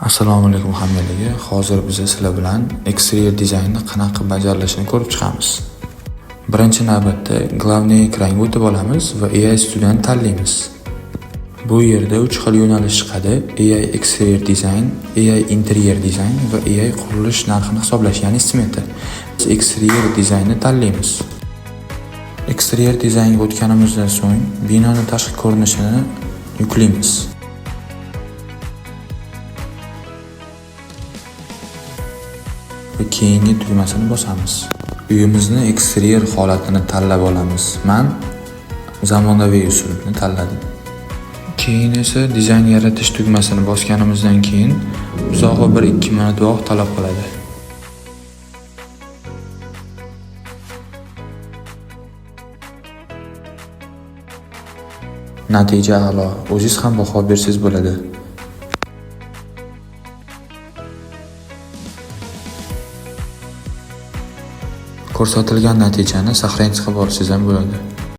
Assalomu alaykum hammalarga. Hozir biz sizlar bilan eksterior dizaynni qanaqa bajarilishini ko'rib chiqamiz. Birinchi navbatda glavniy ekranga o'tib olamiz va AI Studentni tanlaymiz. Bu yerda 3 xil yo'nalish chiqadi: AI Exterior Design, AI Interior Design va AI qurilish narxini hisoblash, ya'ni smetr. Biz Exterior Designni tanlaymiz. Exterior Designga o'tganimizdan so'ng binoning tashqi ko'rinishini yuklaymiz. Va keyingi tugmasini bosamiz. Uyimizni eksterior holatini tanlab olamiz. Men zamonaviy usulni tanladim. Keyin esa dizayn yaratish tugmasini bosganimizdan keyin uzoqi 1-2 minut vaqt talab qiladi. Natija a'lo. O'zingiz ham baho bersangiz bo'ladi. Ko'rsatilgan natijani saqlanib chiqib olsangiz ham bo'ladi.